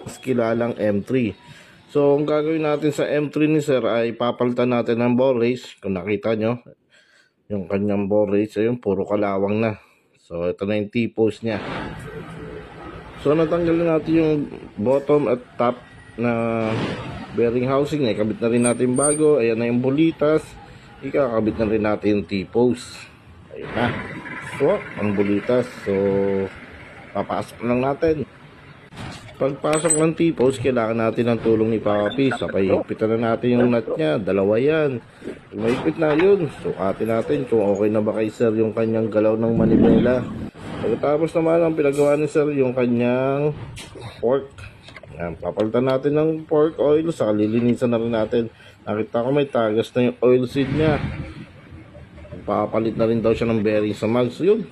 mas kilalang M3. So ang gagawin natin sa M3 ni sir ay papalitan natin ng ball race. Kung nakita nyo yung kanyang ball race, ayun, puro kalawang na. So ito na yung T-post nya. So natanggalin natin yung bottom at top na bearing housing. Ikabit na rin natin bago. Ayan na yung bulitas. Ikakabit na rin natin yung T-post. Ayun na. So ang bulitas. So papasok lang natin. Pagpasok ng T-post, kailangan natin ng tulong ni Papi. Sabay higpitan na natin yung nut nya. Dalawa yan. Mahigpit na yun. Sukatin natin kung okay na ba kay sir yung kanyang galaw ng manibela. Pagkatapos naman ang pinagawa ni sir yung kanyang fork. Yan, papalitan natin ng fork oil. Saka lilinisan na rin natin. Nakita ko may tagas na yung oil seed nya. Papalit na rin daw siya ng bearing sa mags. Yun.